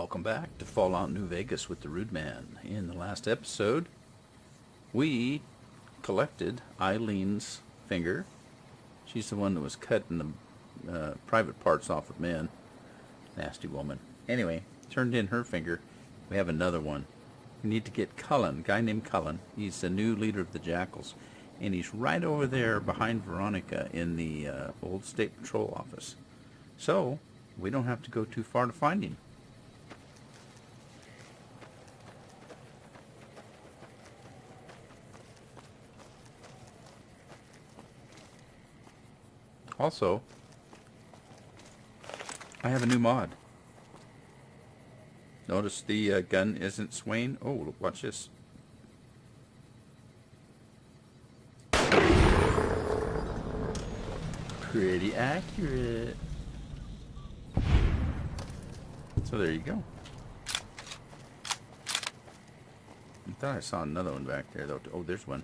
Welcome back to Fallout New Vegas with the Rude Man. In the last episode, we collected Eileen's finger. She's the one that was cutting the private parts off of men. Nasty woman. Anyway, turned in her finger. We have another one. We need to get Cullen, a guy named Cullen. He's the new leader of the Jackals. And he's right over there behind Veronica in the old State Patrol office. So, we don't have to go too far to find him. Also, I have a new mod. Notice the gun isn't swaying. Oh, watch this. Pretty accurate. So there you go. I thought I saw another one back there though. Oh, there's one.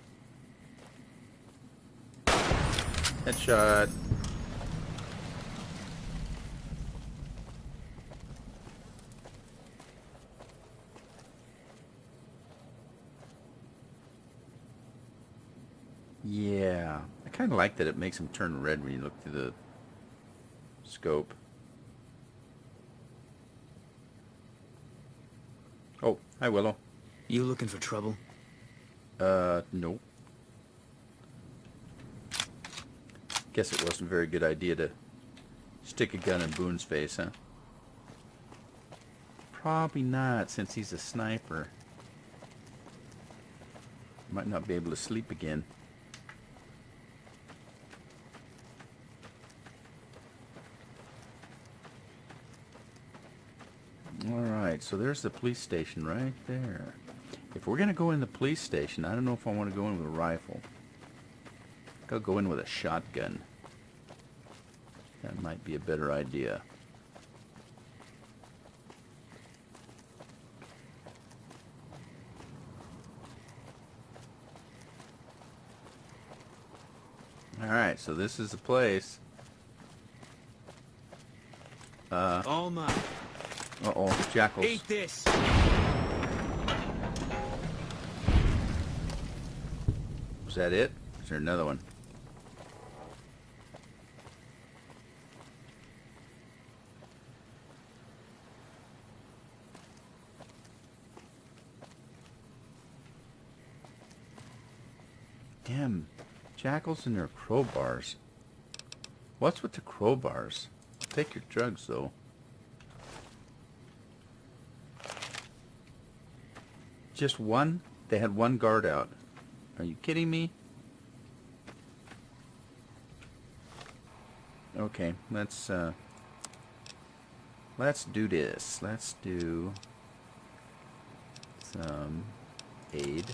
Headshot. Yeah, I kind of like that it makes them turn red when you look through the scope. Oh, hi Willow. You looking for trouble? Nope. Guess it wasn't a very good idea to stick a gun in Boone's face, huh? Probably not, since he's a sniper. Might not be able to sleep again. Alright, so there's the police station right there. If we're going to go in the police station, I don't know if I want to go in with a rifle. I'll go in with a shotgun. That might be a better idea. Alright, so this is the place. Oh my. Uh-oh, Jackals. Eat this! Was that it? Is there another one? Damn, Jackals and their crowbars. What's with the crowbars? Take your drugs, though. Just one? They had one guard out. Are you kidding me? Okay, let's do this. Let's do some aid.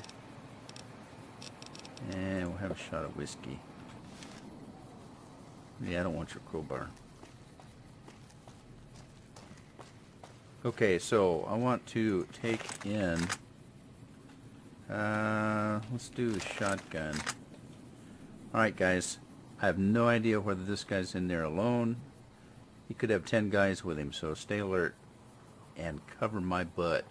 And we'll have a shot of whiskey. Yeah, I don't want your crowbar. Okay, so I want to take in... let's do the shotgun. Alright guys, I have no idea whether this guy's in there alone. He could have 10 guys with him, so stay alert and cover my butt.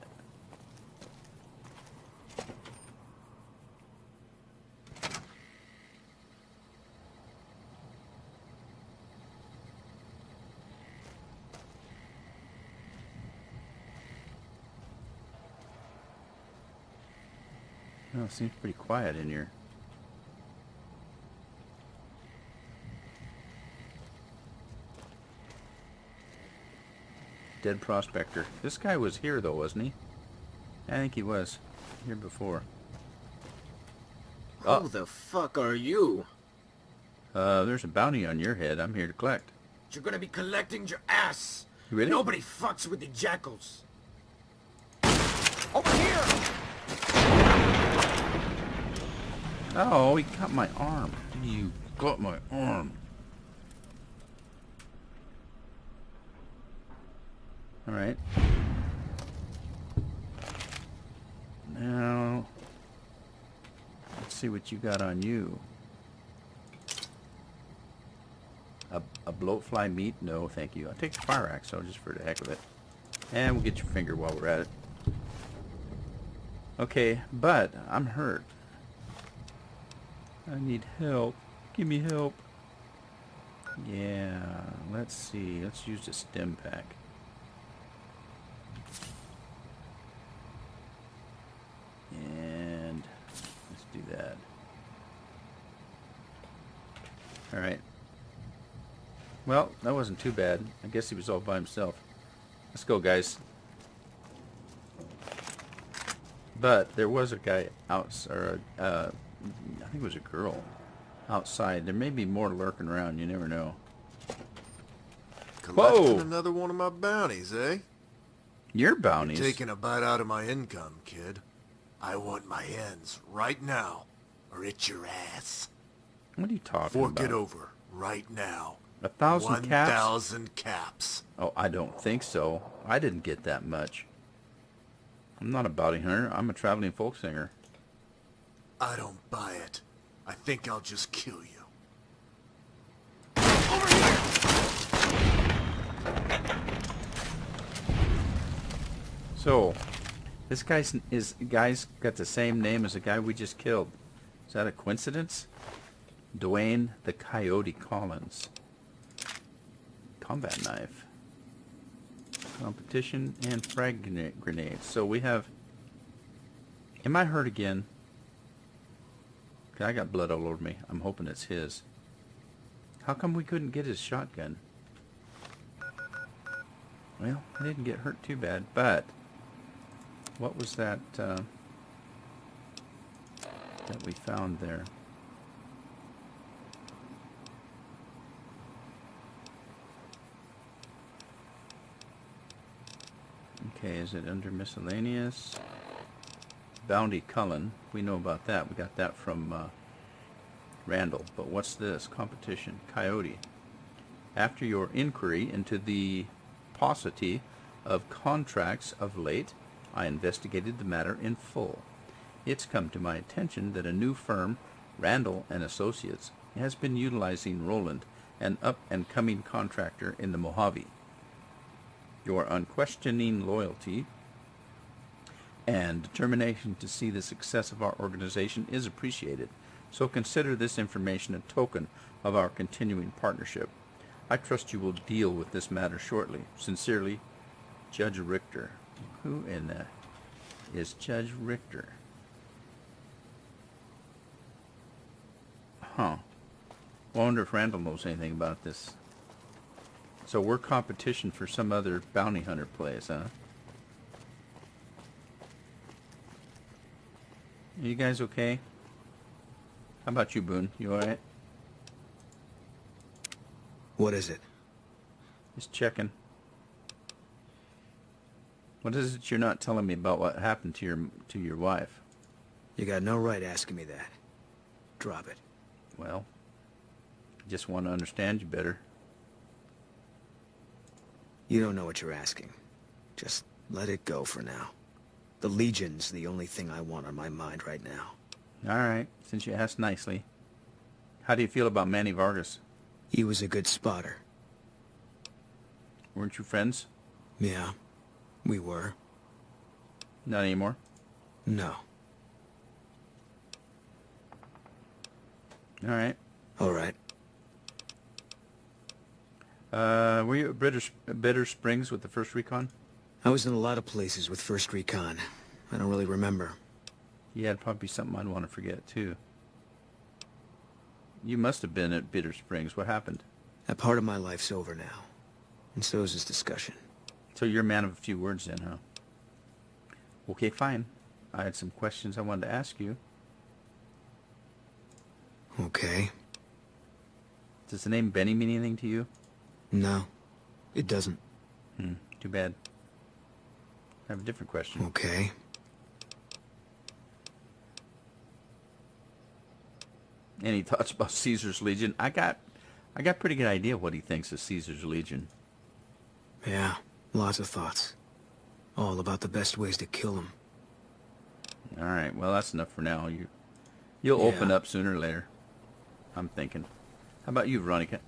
Oh, it seems pretty quiet in here. Dead prospector. This guy was here though, wasn't he? I think he was here before. Who the fuck are you? There's a bounty on your head. I'm here to collect. You're gonna be collecting your ass. Really? Nobody fucks with the Jackals. Over here! Oh, he got my arm. You got my arm. Alright. Now, let's see what you got on you. A bloatfly meat? No, thank you. I'll take the fire axe, though, just for the heck of it. And we'll get your finger while we're at it. Okay, but I'm hurt. I need help. Give me help. Yeah, let's see. Let's use the stim pack. And let's do that. Alright. Well, that wasn't too bad. I guess he was all by himself. Let's go, guys. But there was a guy outside, or I think it was a girl outside. There may be more lurking around. You never know. Collecting Whoa! another one of my bounties, eh? Your bounties? You're taking a bite out of my income, kid. I want my ends right now, or it's your ass. What are you talking Fork about? it over right now. 1,000 caps? 1,000 caps. Oh, I don't think so. I didn't get that much. I'm not a bounty hunter. I'm a traveling folk singer. I don't buy it. I think I'll just kill you. So, this guy's got the same name as the guy we just killed. Is that a coincidence? Dwayne the Coyote Collins. Combat knife. Competition and frag grenades. So we have... Am I hurt again? I got blood all over me. I'm hoping it's his. How come we couldn't get his shotgun? Well, I didn't get hurt too bad, but... What was that that we found there? Okay, is it under miscellaneous? Bounty Cullen. We know about that. We got that from Randall. But what's this? Competition. Coyote. After your inquiry into the paucity of contracts of late, I investigated the matter in full. It's come to my attention that a new firm, Randall and Associates, has been utilizing Roland, an up-and-coming contractor in the Mojave. Your unquestioning loyalty and determination to see the success of our organization is appreciated, so consider this information a token of our continuing partnership. I trust you will deal with this matter shortly. Sincerely, Judge Richter. Who in the is Judge Richter? Huh. I wonder if Randall knows anything about this. So we're competition for some other bounty hunter place, huh? You guys okay? How about you, Boone? You alright? What is it? Just checking. What is it you're not telling me about what happened to your wife? You got no right asking me that. Drop it. Well, just want to understand you better. You don't know what you're asking. Just let it go for now. The Legion's the only thing I want on my mind right now. Alright, since you asked nicely. How do you feel about Manny Vargas? He was a good spotter. Weren't you friends? Yeah, we were. Not anymore? No. Alright. All right. Were you at Bitter Springs with the 1st Recon? I was in a lot of places with First Recon. I don't really remember. Yeah, it'd probably be something I'd want to forget, too. You must have been at Bitter Springs. What happened? That part of my life's over now. And so is this discussion. So you're a man of a few words then, huh? Okay, fine. I had some questions I wanted to ask you. Okay. Does the name Benny mean anything to you? No, it doesn't. Too bad. I have a different question. Okay. Any thoughts about Caesar's Legion? I got pretty good idea what he thinks of Caesar's Legion. Yeah, lots of thoughts. All about the best ways to kill him. All right, well that's enough for now. You'll open Yeah. up sooner or later. I'm thinking. How about you, Veronica?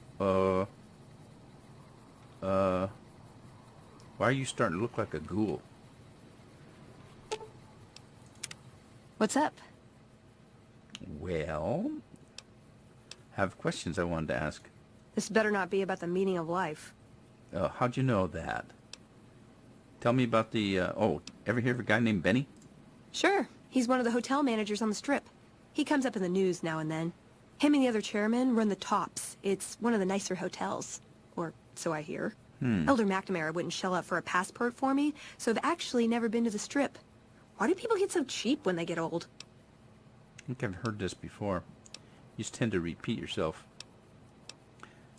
Why are you starting to look like a ghoul? What's up? Well, I have questions I wanted to ask. This better not be about the meaning of life. How'd you know that? Tell me about the, ever hear of a guy named Benny? Sure, he's one of the hotel managers on the Strip. He comes up in the news now and then. Him and the other chairman run the Tops. It's one of the nicer hotels. Or so I hear. Elder McNamara wouldn't shell out for a passport for me, so I've actually never been to the Strip. Why do people get so cheap when they get old? I think I've heard this before. You just tend to repeat yourself.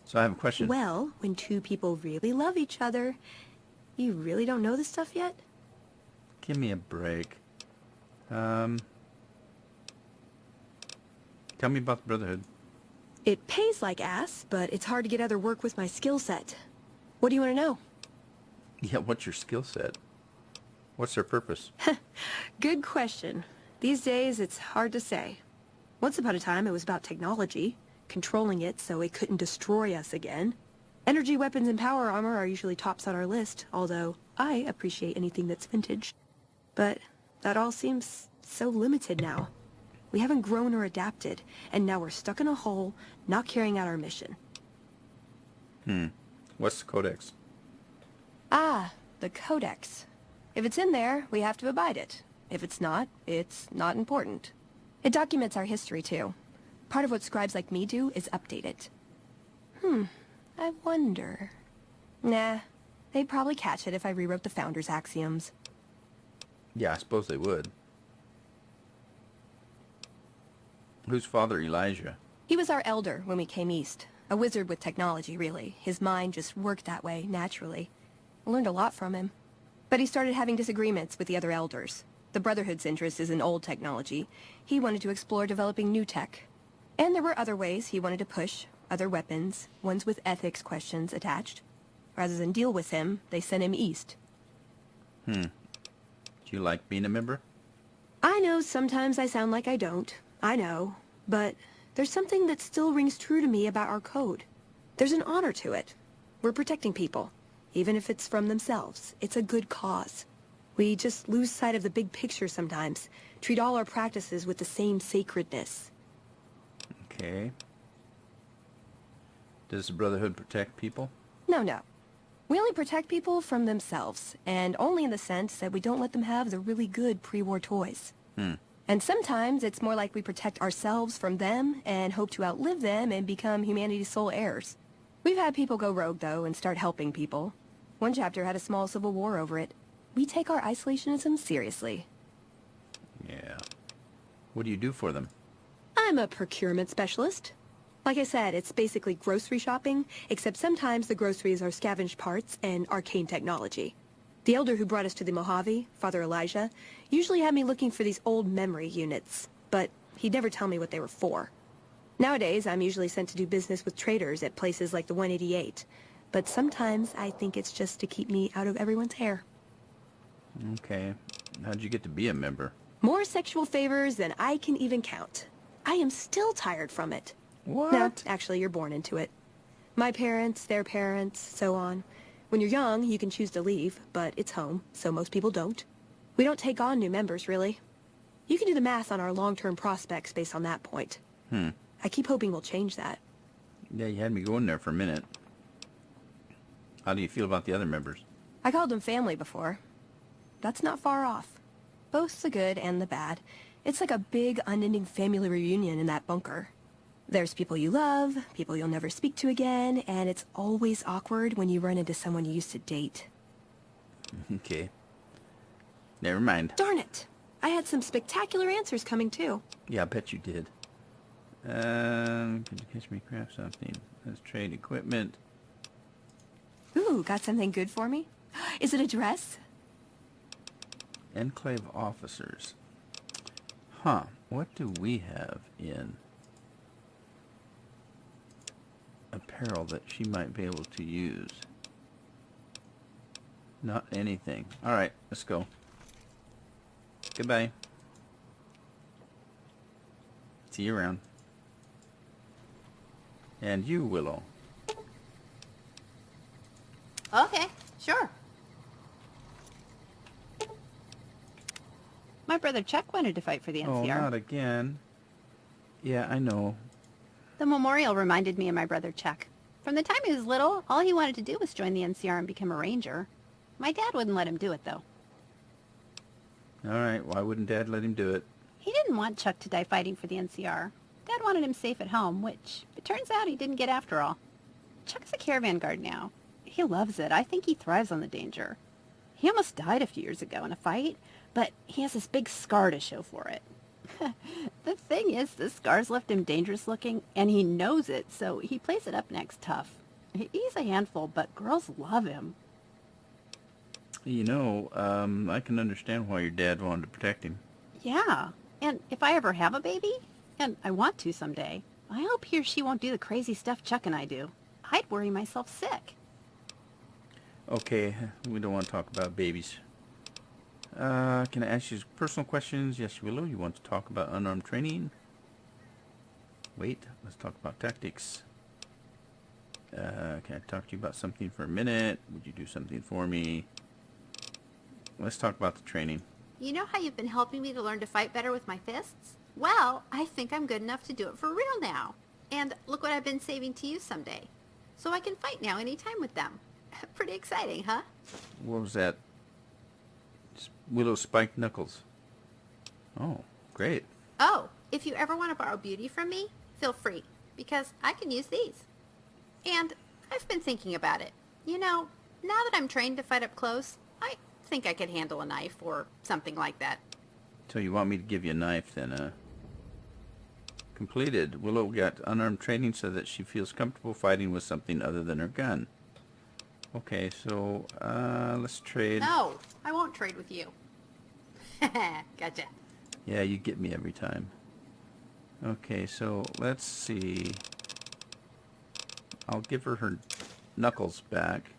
So I have a question. Well, when two people really love each other, you really don't know this stuff yet? Give me a break. Tell me about the Brotherhood. It pays like ass, but it's hard to get other work with my skill set. What do you want to know? Yeah, what's your skill set? What's their purpose? Good question. These days, it's hard to say. Once upon a time, it was about technology, controlling it so it couldn't destroy us again. Energy weapons and power armor are usually tops on our list, although I appreciate anything that's vintage. But that all seems so limited now. We haven't grown or adapted, and now we're stuck in a hole, not carrying out our mission. What's the Codex? Ah, the Codex. If it's in there, we have to abide it. If it's not not important. It documents our history, too. Part of what scribes like me do is update it. I wonder... Nah, they'd probably catch it if I rewrote the Founder's axioms. Yeah, I suppose they would. Who's Father Elijah? He was our elder when we came east. A wizard with technology, really. His mind just worked that way, naturally. I learned a lot from him. But he started having disagreements with the other elders. The Brotherhood's interest is in old technology. He wanted to explore developing new tech. And there were other ways he wanted to push, other weapons, ones with ethics questions attached. Rather than deal with him, they sent him east. Do you like being a member? I know sometimes I sound like I don't. I know. But there's something that still rings true to me about our code. There's an honor to it. We're protecting people. Even if it's from themselves. It's a good cause. We just lose sight of the big picture sometimes. Treat all our practices with the same sacredness. Okay. Does the Brotherhood protect people? No. We only protect people from themselves, and only in the sense that we don't let them have the really good pre-war toys. And sometimes it's more like we protect ourselves from them and hope to outlive them and become humanity's sole heirs. We've had people go rogue, though, and start helping people. One chapter had a small civil war over it. We take our isolationism seriously. Yeah. What do you do for them? I'm a procurement specialist. Like I said, it's basically grocery shopping, except sometimes the groceries are scavenged parts and arcane technology. The elder who brought us to the Mojave, Father Elijah, usually had me looking for these old memory units, but he'd never tell me what they were for. Nowadays, I'm usually sent to do business with traders at places like the 188, but sometimes I think it's just to keep me out of everyone's hair. Okay. How'd you get to be a member? More sexual favors than I can even count. I am still tired from it. What? No, actually, you're born into it. My parents, their parents, so on. When you're young, you can choose to leave, but it's home, so most people don't. We don't take on new members, really. You can do the math on our long-term prospects based on that point. I keep hoping we'll change that. Yeah, you had me going there for a minute. How do you feel about the other members? I called them family before. That's not far off. Both the good and the bad. It's like a big, unending family reunion in that bunker. There's people you love, people you'll never speak to again, and it's always awkward when you run into someone you used to date. Okay. Never mind. Darn it! I had some spectacular answers coming, too. Yeah, I bet you did. Could you catch me craft something? Let's trade equipment. Ooh, got something good for me? Is it a dress? Enclave officers. Huh. What do we have in apparel that she might be able to use? Not anything. Alright, let's go. Goodbye. See you around. And you, Willow. Okay, sure. My brother Chuck wanted to fight for the Oh, NCR. not again. Yeah, I know. The memorial reminded me of my brother Chuck. From the time he was little, all he wanted to do was join the NCR and become a ranger. My dad wouldn't let him do it, though. All right, why wouldn't Dad let him do it? He didn't want Chuck to die fighting for the NCR. Dad wanted him safe at home, which it turns out he didn't get after all. Chuck's a caravan guard now. He loves it. I think he thrives on the danger. He almost died a few years ago in a fight, but he has this big scar to show for it. The thing is, the scar's left him dangerous looking, and he knows it, so he plays it up next tough. He's a handful, but girls love him. You know, I can understand why your dad wanted to protect him. Yeah, and if I ever have a baby, and I want to someday, I hope he or she won't do the crazy stuff Chuck and I do. I'd worry myself sick. Okay, we don't want to talk about babies. Can I ask you personal questions? Yes, Willow. You want to talk about unarmed training? Wait, let's talk about tactics. Can I talk to you about something for a minute? Would you do something for me? Let's talk about the training. You know how you've been helping me to learn to fight better with my fists? Well, I think I'm good enough to do it for real now. And look what I've been saving to use someday. So I can fight now anytime with them. Pretty exciting, huh? What was that? Willow spiked knuckles. Oh, great. Oh, if you ever want to borrow beauty from me, feel free, because I can use these. And I've been thinking about it. You know, now that I'm trained to fight up close, I think I could handle a knife or something like that. So you want me to give you a knife then, Completed. Willow got unarmed training so that she feels comfortable fighting with something other than her gun. Okay, so, let's trade. No, I won't trade with you. Gotcha. Yeah, you get me every time. Okay, so let's see. I'll give her her knuckles back.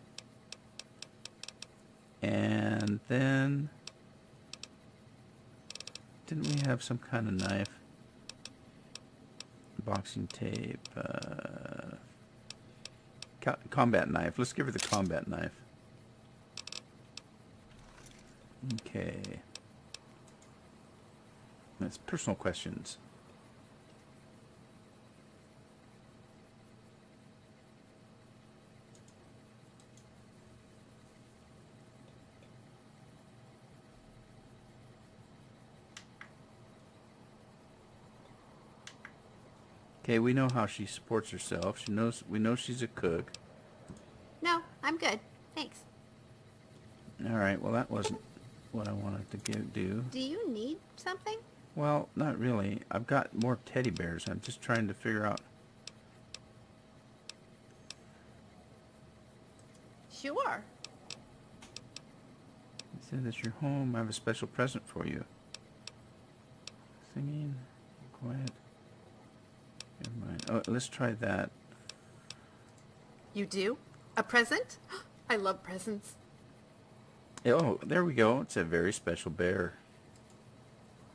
And then... didn't we have some kind of knife? Boxing tape. Combat knife. Let's give her the combat knife. Okay. That's personal questions. Okay, we know how she supports herself. We know she's a cook. No, I'm good. Thanks. All right. Well, that wasn't what I wanted to do. Do you need something? Well, not really. I've got more teddy bears. I'm just trying to figure out. Sure. It said it's your home. I have a special present for you. Singing. Quiet. Never mind. Oh, let's try that. You do? A present? I love presents. Oh, there we go. It's a very special bear.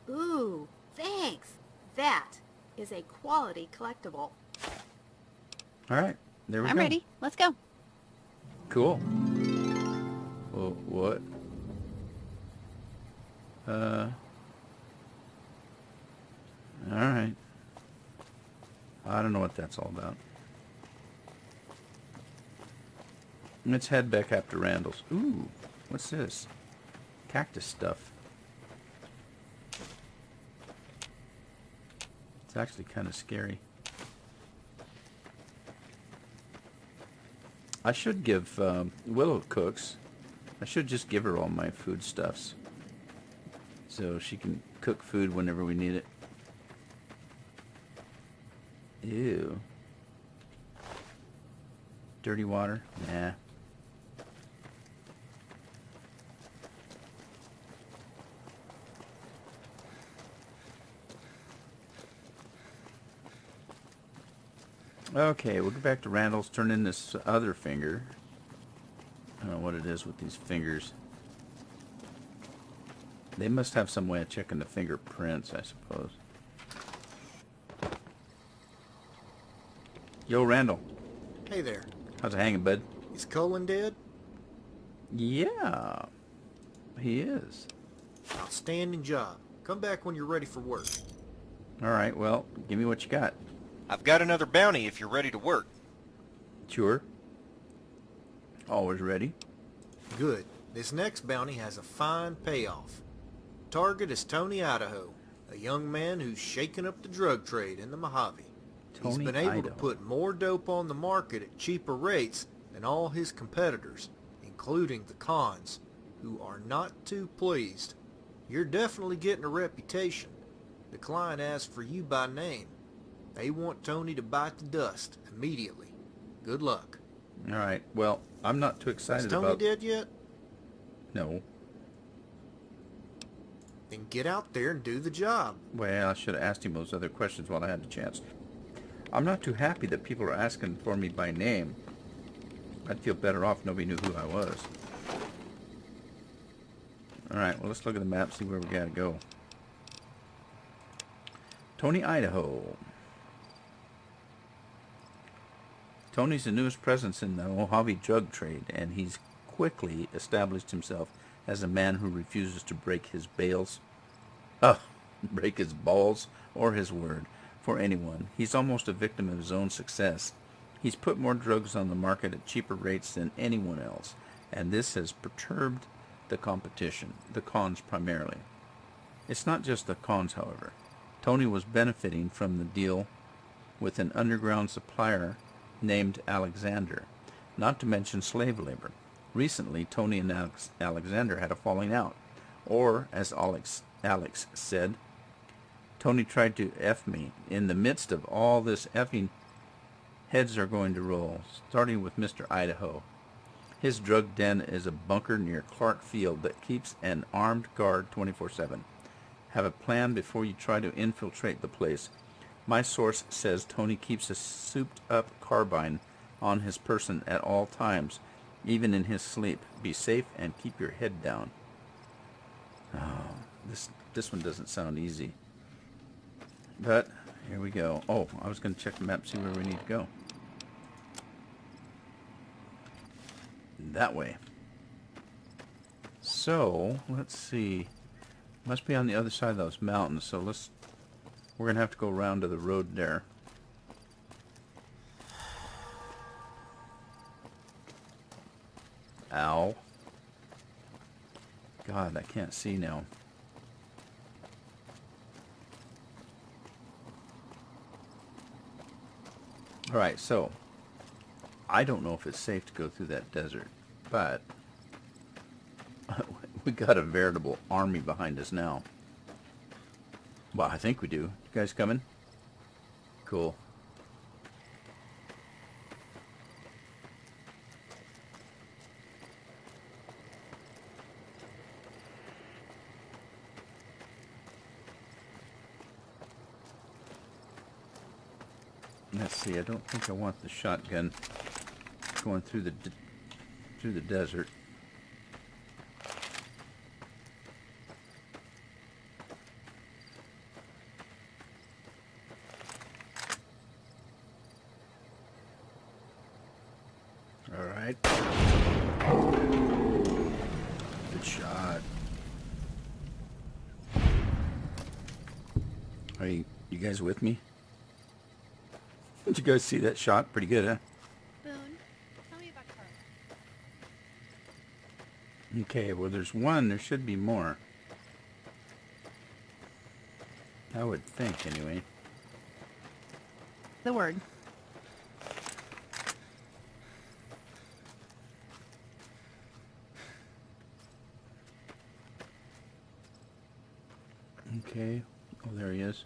Ooh, thanks. That is a quality collectible. All right. There we go. I'm ready. Let's go. Cool. Well, what? Alright. I don't know what that's all about. Let's head back up to Randall's. Ooh, what's this? Cactus stuff. It's actually kind of scary. I should give Willow cooks. I should just give her all my foodstuffs, so she can cook food whenever we need it. Ew. Dirty water? Nah. Okay, we'll go back to Randall's, turn in this other finger. I don't know what it is with these fingers. They must have some way of checking the fingerprints, I suppose. Yo, Randall. Hey there. How's it hanging, bud? Is Colin dead? Yeah, he is. Outstanding job. Come back when you're ready for work. All right, well, give me what you got. I've got another bounty if you're ready to work. Sure. Always ready. Good. This next bounty has a fine payoff. Target is Tony Idaho, a young man who's shaking up the drug trade in the Mojave. He's Tony been able to Idaho. put more dope on the market at cheaper rates than all his competitors, including the cons, who are not too pleased. You're definitely getting a reputation. The client asked for you by name. They want Tony to bite the dust immediately. Good luck. All right, well, I'm not too Is excited Tony about... dead yet? No. Then get out there and do the job. Well, I should have asked him those other questions while I had the chance. I'm not too happy that people are asking for me by name. I'd feel better off if nobody knew who I was. Alright, well, let's look at the map, see where we gotta go. Tony, Idaho. Tony's the newest presence in the Mojave drug trade, and he's quickly established himself as a man who refuses to break his break his balls or his word for anyone. He's almost a victim of his own success. He's put more drugs on the market at cheaper rates than anyone else, and this has perturbed the competition, the cons primarily. It's not just the cons, however. Tony was benefiting from the deal with an underground supplier named Alexander, not to mention slave labor. Recently, Tony and Alexander had a falling out, or, as Alex said, Tony tried to F me. In the midst of all this effing, heads are going to roll, starting with Mr. Idaho. His drug den is a bunker near Clark Field that keeps an armed guard 24/7. Have a plan before you try to infiltrate the place. My source says Tony keeps a souped-up carbine on his person at all times, even in his sleep. Be safe and keep your head down. Oh, this one doesn't sound easy. But here we go. Oh, I was going to check the map, see where we need to go. That way. So, let's see. Must be on the other side of those mountains, so we're going to have to go around to the road there. Ow. God, I can't see now. Alright, so I don't know if it's safe to go through that desert, but we got a veritable army behind us now. Well, I think we do. You guys coming? Cool. Let's see. I don't think I want the shotgun going through the desert. All right. Good shot. Are you guys with me? Did you guys see that shot? Pretty good, huh? Boone, tell me about Carl. Okay, well, there's one. There should be more. I would think, anyway. The word. Okay. Oh, there he is.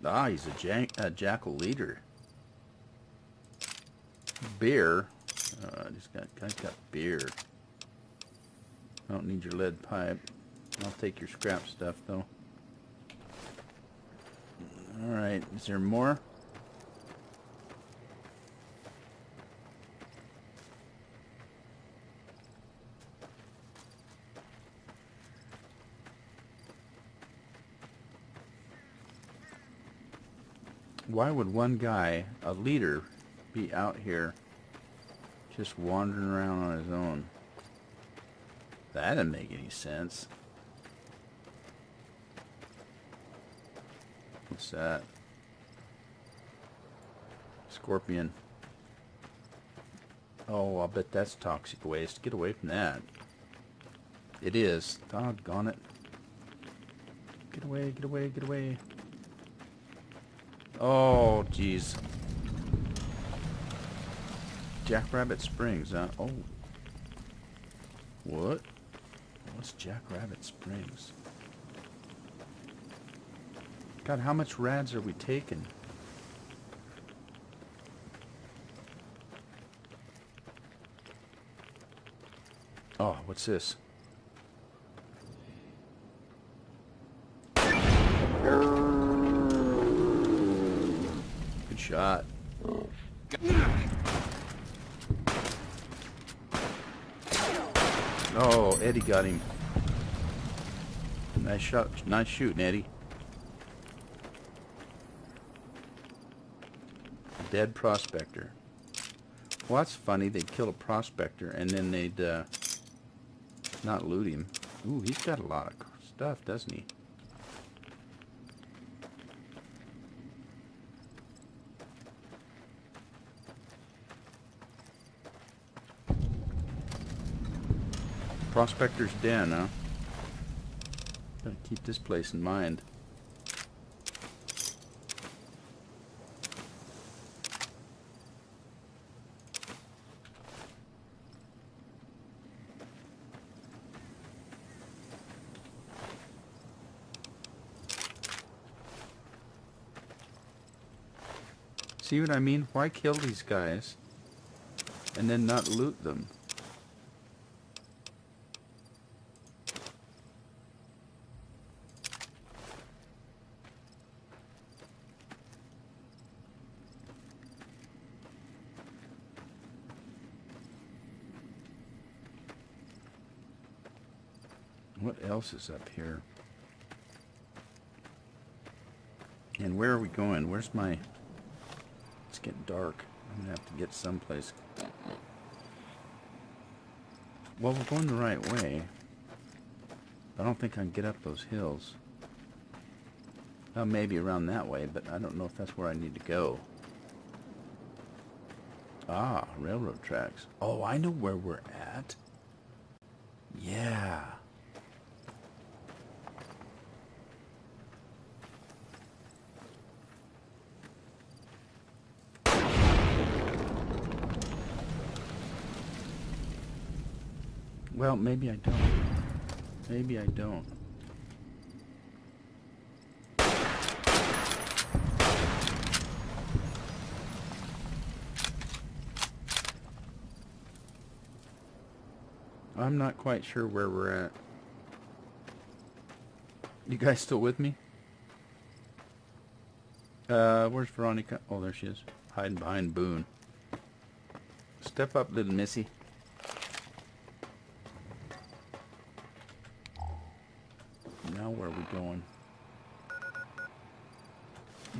Ah, he's a jackal leader. Beer. Guy's got beer. I don't need your lead pipe. I'll take your scrap stuff, though. Alright, is there more? Why would one guy, a leader, be out here just wandering around on his own? That didn't make any sense. What's that? Scorpion. Oh, I'll bet that's toxic waste. Get away from that. It is. Doggone it. Get away, get away, get away. Oh, jeez. Jackrabbit Springs, huh? Oh. What? What's Jackrabbit Springs? God, how much rads are we taking? Oh, what's this? Good shot. Oh, Eddie got him. Nice shot. Nice shooting, Eddie. Dead prospector. Well, that's funny. They'd kill a prospector and then they'd not loot him. Ooh, he's got a lot of stuff, doesn't he? Prospector's Den, huh? Gotta keep this place in mind. See what I mean? Why kill these guys and then not loot them? What else is up here? And where are we going? Where's my... It's getting dark. I'm gonna have to get someplace. Well, we're going the right way. I don't think I can get up those hills. Well, maybe around that way, but I don't know if that's where I need to go. Ah, railroad tracks. Oh, I know where we're at. Yeah. Well, maybe I don't. Maybe I don't. I'm not quite sure where we're at. You guys still with me? Where's Veronica? Oh, there she is. Hiding behind Boone. Step up, little missy. Now where are we going?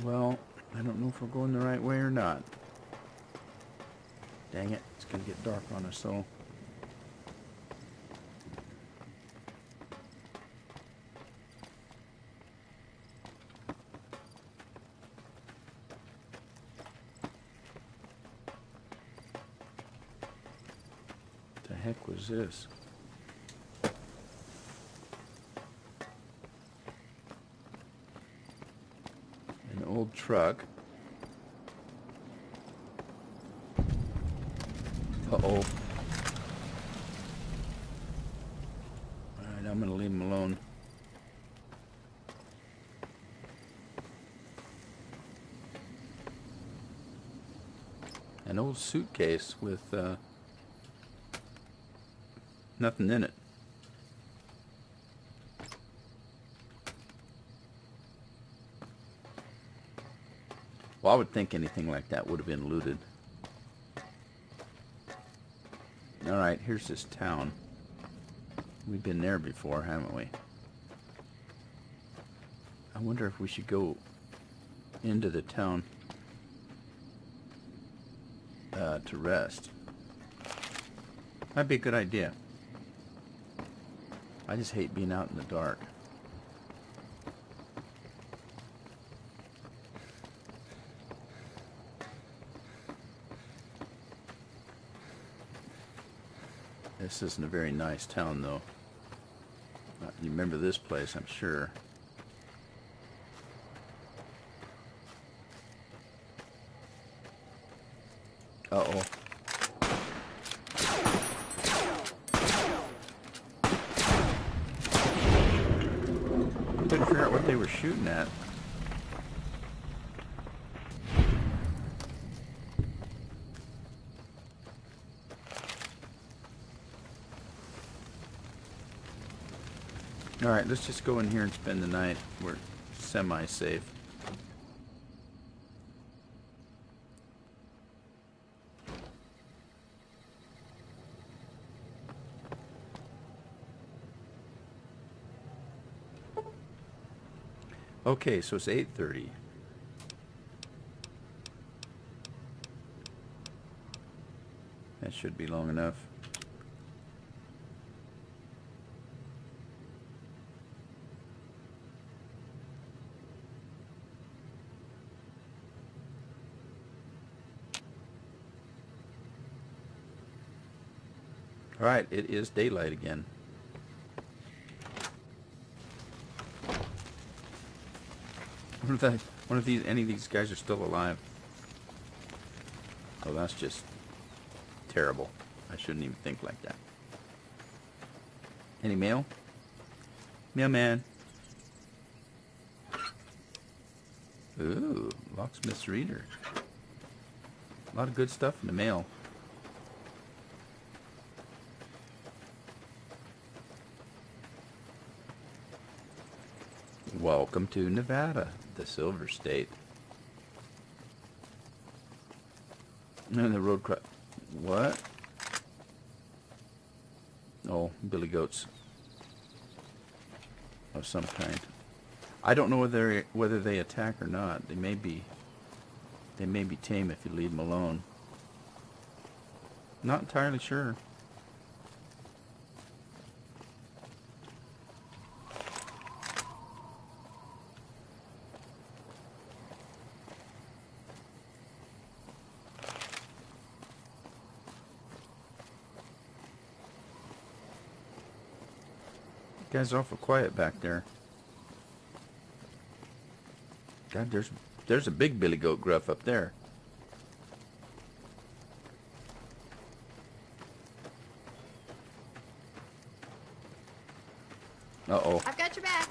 Well, I don't know if we're going the right way or not. Dang it, it's gonna get dark on us, so... The heck was this? An old truck. Uh-oh. Alright, I'm gonna leave him alone. An old suitcase with nothing in it. Well, I would think anything like that would have been looted. Alright, here's this town. We've been there before, haven't we? I wonder if we should go into the town to rest. Might be a good idea. I just hate being out in the dark. This isn't a very nice town, though. You remember this place, I'm sure. Uh-oh. Couldn't figure out what they were shooting at. Alright, let's just go in here and spend the night. We're semi-safe. Okay, so it's 8:30. That should be long enough. All right, it is daylight again. One of these, any of these guys are still alive. Oh, that's just terrible. I shouldn't even think like that. Any mail? Mailman. Ooh, locksmith's reader. A lot of good stuff in the mail. Welcome to Nevada, the Silver State. And the road cry. What? Oh, billy goats of some kind. I don't know whether they attack or not. They may be tame if you leave them alone. Not entirely sure. Guy's awful quiet back there. God, there's a big billy goat gruff up there. Uh-oh. I've got your back.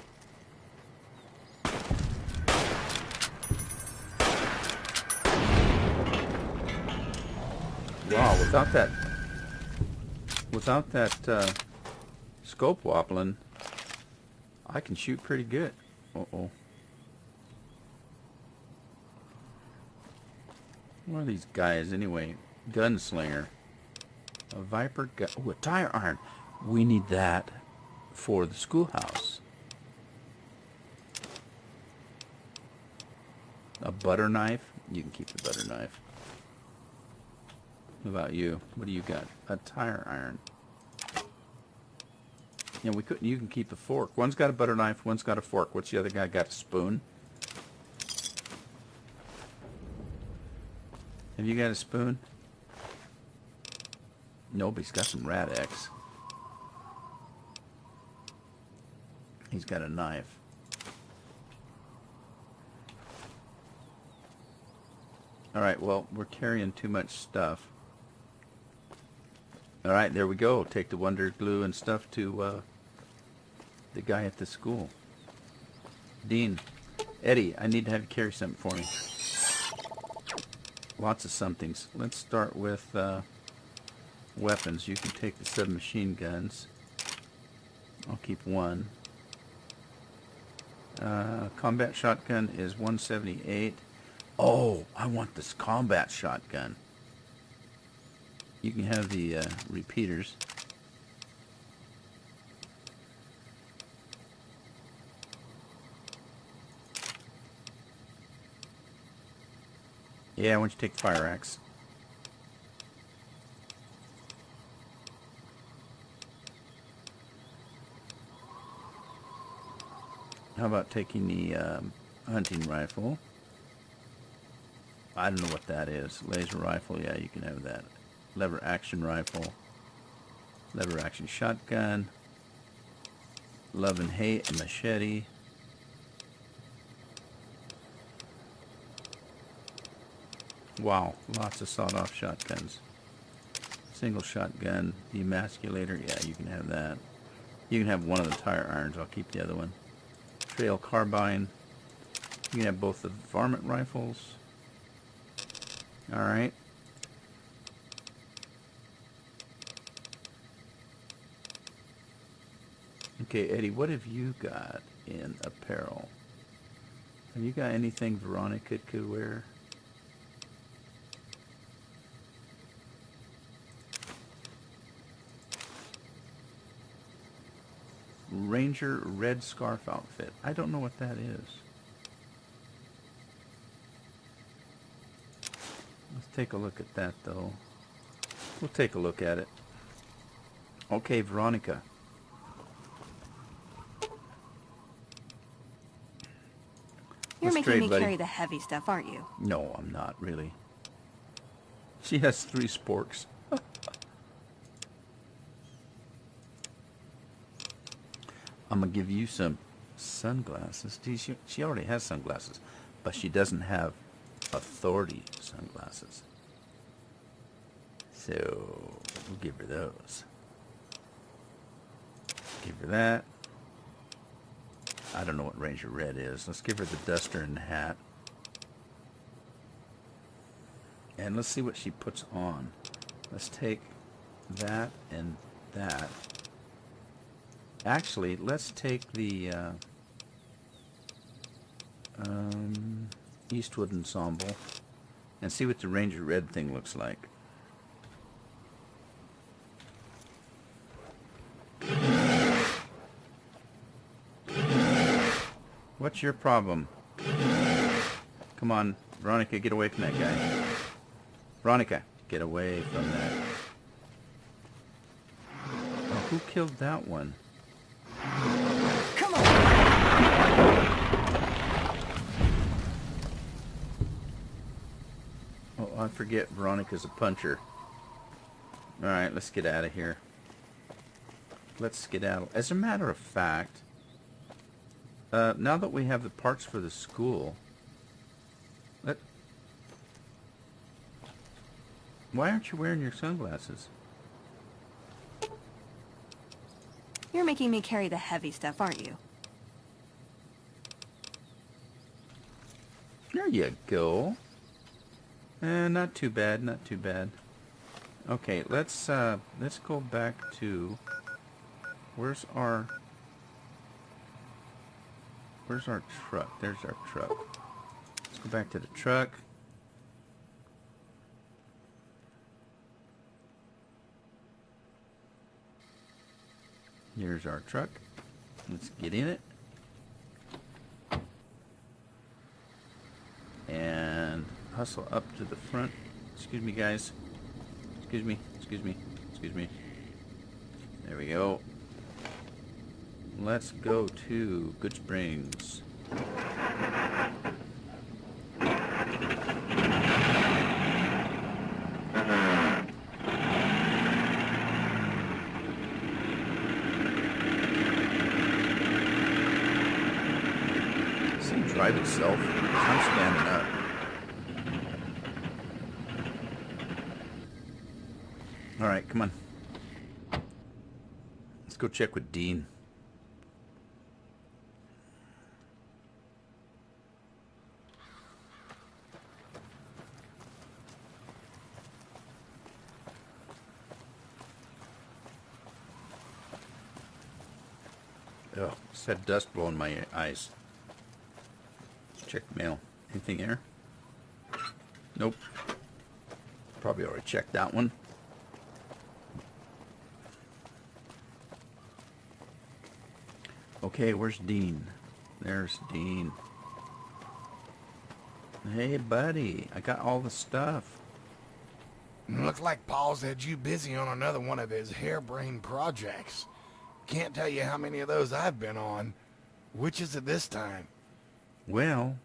Wow, without that scope wobbling, I can shoot pretty good. Uh-oh. What are these guys anyway? Gunslinger. A Viper gun. Oh, a tire iron. We need that for the schoolhouse. A butter knife. You can keep the butter knife. What about you? What do you got? A tire iron. Yeah, we couldn't. You can keep a fork. One's got a butter knife. One's got a fork. What's the other guy got? A spoon. Have you got a spoon? Nobody's got some Rad-X. He's got a knife. Alright, well, we're carrying too much stuff. Alright, there we go. Take the Wonder Glue and stuff to the guy at the school. Dean, Eddie, I need to have you carry something for me. Lots of somethings. Let's start with weapons. You can take the submachine guns. I'll keep one. Combat shotgun is 178. Oh, I want this combat shotgun. You can have the repeaters. Yeah, why don't you take the fire axe? How about taking the hunting rifle? I don't know what that is. Laser rifle, yeah, you can have that. Lever action rifle. Lever action shotgun. Love and hate, a machete. Wow, lots of sawed-off shotguns. Single shotgun, demasculator, yeah, you can have that. You can have one of the tire irons, I'll keep the other one. Trail carbine. You can have both the varmint rifles. Alright. Okay, Eddie, what have you got in apparel? Have you got anything Veronica could wear? Ranger red scarf outfit. I don't know what that is. Let's take a look at that, though. We'll take a look at it. Okay, Veronica. You're Let's making trade, me buddy. carry the heavy stuff, aren't you? No, I'm not, really. She has 3 sporks. I'm going to give you some sunglasses. She already has sunglasses, but she doesn't have authority sunglasses. So, we'll give her those. Give her that. I don't know what Ranger Red is. Let's give her the duster and the hat. And let's see what she puts on. Let's take that and that. Actually, let's take the Eastwood ensemble and see what the Ranger Red thing looks like. What's your problem? Come on, Veronica, get away from that guy. Veronica, get away from that. Oh, who killed that one? Come on! Oh, I forget Veronica's a puncher. Alright, let's get out of here. Let's skedaddle. As a matter of fact, now that we have the parts for the school, why aren't you wearing your sunglasses? You're making me carry the heavy stuff, aren't you? There you go. Not too bad, not too bad. Okay, let's go back to where's our truck? There's our truck. Let's go back to the truck. Here's our truck. Let's get in it. And hustle up to the front. Excuse me, guys. Excuse me, excuse me, excuse me. There we go. Let's go to Good Springs. See it drive itself. I'm standing up. All right, come on. Let's go check with Dean. Oh, it's that dust blowing my eyes. Let's check the mail. Anything there? Nope. Probably already checked that one. Okay, where's Dean? There's Dean. Hey, buddy. I got all the stuff. Looks like Paul's had you busy on another one of his harebrained projects. Can't tell you how many of those I've been on. Which is it this time? Well,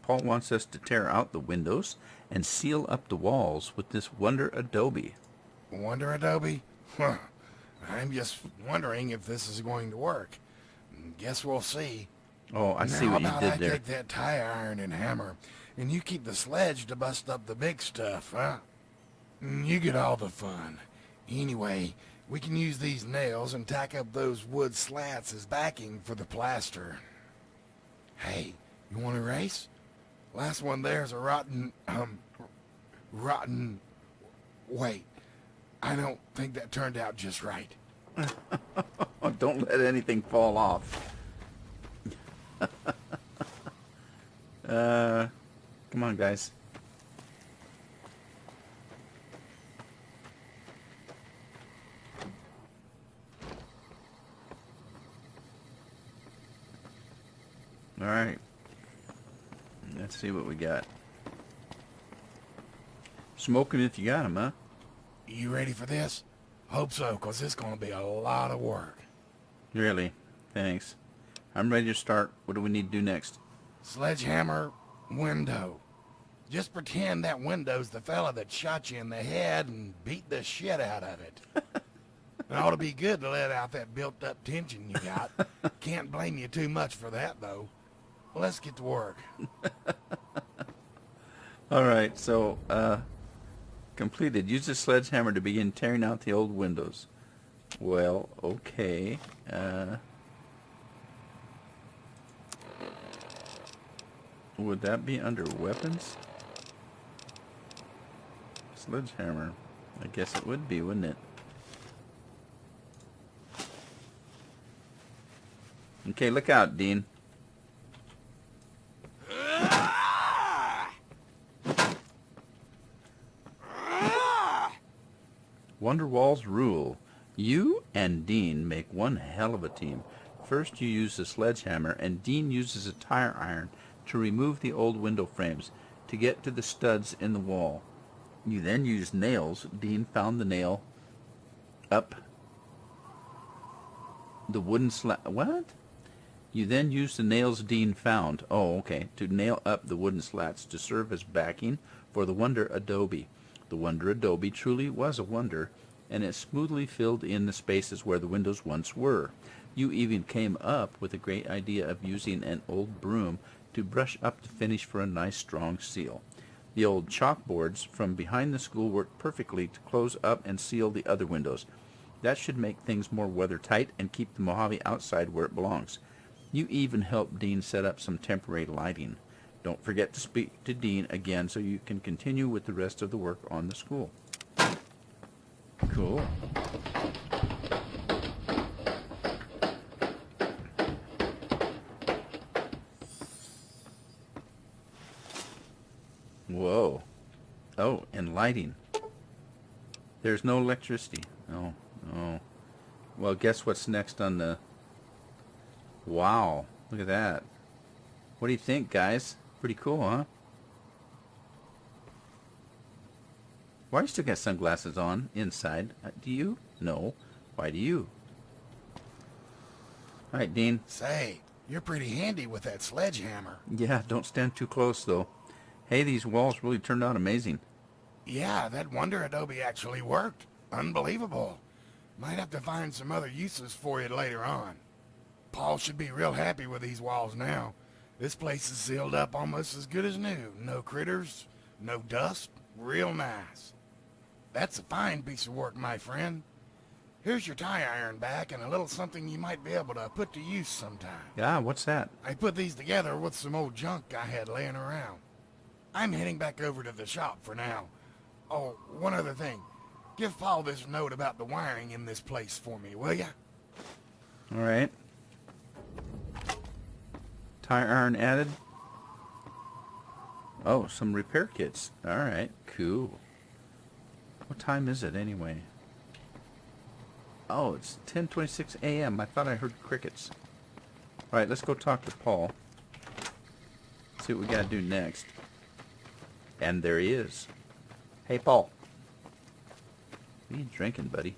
Paul wants us to tear out the windows and seal up the walls with this Wonder Adobe. Wonder Adobe? Huh. I'm just wondering if this is going to work. Guess we'll see. Oh, I see what you Now, did I there. take that tire iron and hammer, and you keep the sledge to bust up the big stuff, huh? You get all the fun. Anyway, we can use these nails and tack up those wood slats as backing for the plaster. Hey, you want to race? Last one there's a rotten... Wait, I don't think that turned out just right. Oh, don't let anything fall off. Come on, guys. All right. Let's see what we got. Smoking if you got 'em, huh? You ready for this? Hope so, 'cause it's gonna be a lot of work. Really? Thanks. I'm ready to start. What do we need to do next? Sledgehammer, window. Just pretend that window's the fella that shot you in the head and beat the shit out of it. It ought to be good to let out that built-up tension you got. Can't blame you too much for that, though. Let's get to work. All right, so, completed. Use the sledgehammer to begin tearing out the old windows. Well, okay. Would that be under weapons? Sledgehammer. I guess it would be, wouldn't it? Okay, look out, Dean. Wonderwalls rule. You and Dean make one hell of a team. First you use the sledgehammer and Dean uses a tire iron to remove the old window frames to get to the studs in the wall. You then use nails. Dean found the nail up the wooden slat. What? You then use the nails Dean found. Oh, okay. To nail up the wooden slats to serve as backing for the Wonder Adobe. The Wonder Adobe truly was a wonder, and it smoothly filled in the spaces where the windows once were. You even came up with a great idea of using an old broom to brush up the finish for a nice strong seal. The old chalkboards from behind the school worked perfectly to close up and seal the other windows. That should make things more weather-tight and keep the Mojave outside where it belongs. You even helped Dean set up some temporary lighting. Don't forget to speak to Dean again so you can continue with the rest of the work on the school. Cool. Whoa. Oh, and lighting. There's no electricity. Oh, oh. Well, guess what's next on the... Wow. Look at that. What do you think, guys? Pretty cool, huh? Why you still got sunglasses on inside? Do you? No. Why do you? All right, Dean. Say, you're pretty handy with that sledgehammer. Yeah, don't stand too close, though. Hey, these walls really turned out amazing. Yeah, that Wonder Adobe actually worked. Unbelievable. Might have to find some other uses for it later on. Paul should be real happy with these walls now. This place is sealed up almost as good as new. No critters, no dust, real nice. That's a fine piece of work, my friend. Here's your tire iron back and a little something you might be able to put to use sometime. Yeah, what's that? I put these together with some old junk I had laying around. I'm heading back over to the shop for now. Oh, one other thing. Give Paul this note about the wiring in this place for me, will ya? All right. Tire iron added. Oh, some repair kits. All right, cool. What time is it anyway? Oh, it's 10:26 a.m. I thought I heard crickets. All right, let's go talk to Paul. See what we got to do next. And there he is. Hey, Paul. What are you drinking, buddy?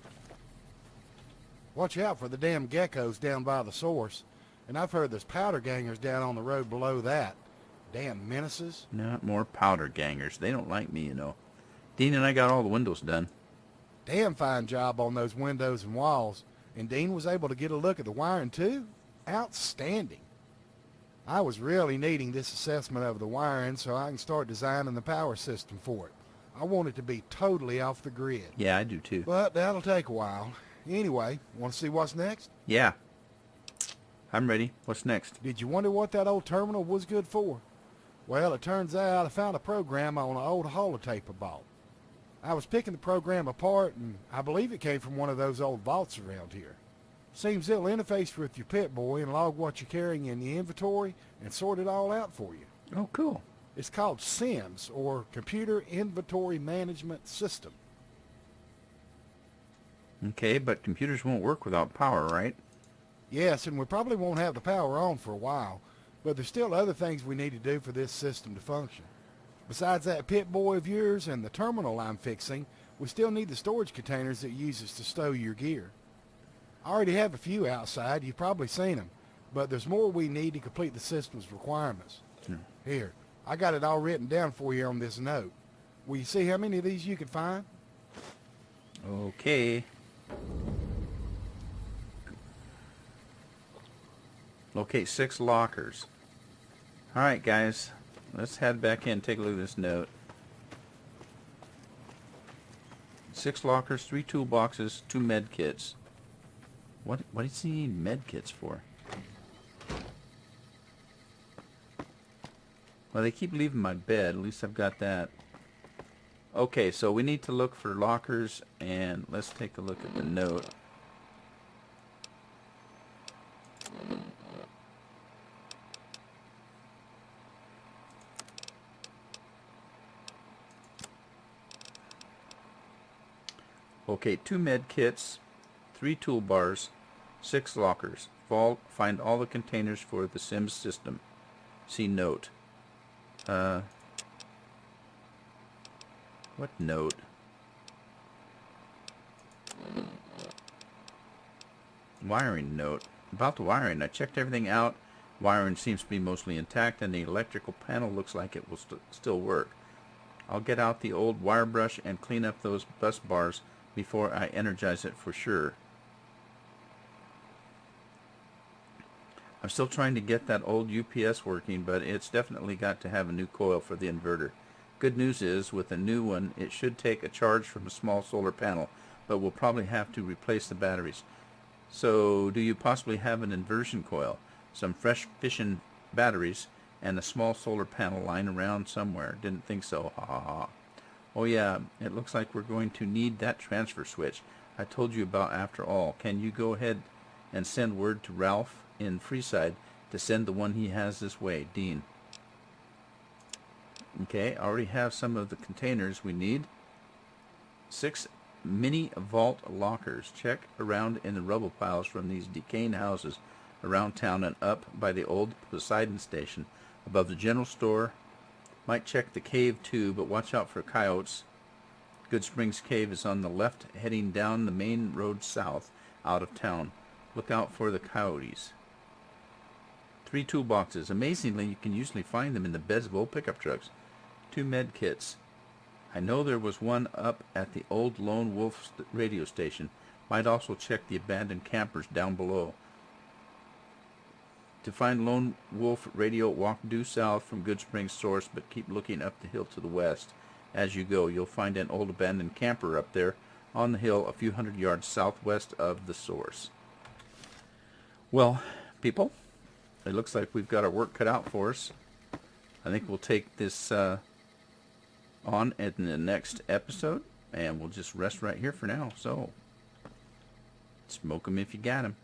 Watch out for the damn geckos down by the source. And I've heard there's powder gangers down on the road below that. Damn menaces. Not more powder gangers. They don't like me, you know. Dean and I got all the windows done. Damn fine job on those windows and walls. And Dean was able to get a look at the wiring too? Outstanding. I was really needing this assessment of the wiring so I can start designing the power system for it. I want it to be totally off the grid. Yeah, I do too. But that'll take a while. Anyway, want to see what's next? Yeah. I'm ready. What's next? Did you wonder what that old terminal was good for? Well, it turns out I found a program on an old holotape I bought. I was picking the program apart, and I believe it came from one of those old vaults around here. Seems it'll interface with your Pipboy and log what you're carrying in the inventory and sort it all out for you. Oh, cool. It's called SIMS, or Computer Inventory Management System. Okay, but computers won't work without power, right? Yes, and we probably won't have the power on for a while, but there's still other things we need to do for this system to function. Besides that Pipboy of yours and the terminal I'm fixing, we still need the storage containers it uses to stow your gear. I already have a few outside, you've probably seen them, but there's more we need to complete the system's requirements. Here, I got it all written down for you on this note. Will you see how many of these you can find? Okay. Locate 6 lockers. Alright, guys. Let's head back in and take a look at this note. 6 lockers, 3 toolboxes, 2 med kits. What does he need med kits for? Well, they keep leaving my bed. At least I've got that. Okay, so we need to look for lockers, and let's take a look at the note. Okay, 2 med kits, 3 toolbars, 6 lockers. Find all the containers for the SIMS system. See note. What note? Wiring note. About the wiring, I checked everything out. Wiring seems to be mostly intact, and the electrical panel looks like it will still work. I'll get out the old wire brush and clean up those bus bars before I energize it for sure. I'm still trying to get that old UPS working, but it's definitely got to have a new coil for the inverter. Good news is, with a new one, it should take a charge from a small solar panel, but we'll probably have to replace the batteries. So, do you possibly have an inversion coil, some fresh fission batteries, and a small solar panel lying around somewhere? Didn't think so, ha ha ha. Oh yeah, it looks like we're going to need that transfer switch I told you about after all. Can you go ahead and send word to Ralph in Freeside to send the one he has this way, Dean? Okay, I already have some of the containers we need. 6 mini vault lockers. Check around in the rubble piles from these decaying houses around town and up by the old Poseidon station above the general store. Might check the cave too, but watch out for coyotes. Good Springs Cave is on the left, heading down the main road south out of town. Look out for the coyotes. 3 toolboxes. Amazingly, you can usually find them in the beds of old pickup trucks. 2 med kits. I know there was one up at the old Lone Wolf radio station. Might also check the abandoned campers down below. To find Lone Wolf radio, walk due south from Good Springs source, but keep looking up the hill to the west. As you go, you'll find an old abandoned camper up there on the hill a few hundred yards southwest of the source. Well, people, it looks like we've got our work cut out for us. I think we'll take this on in the next episode, and we'll just rest right here for now. So, smoke 'em if you got 'em.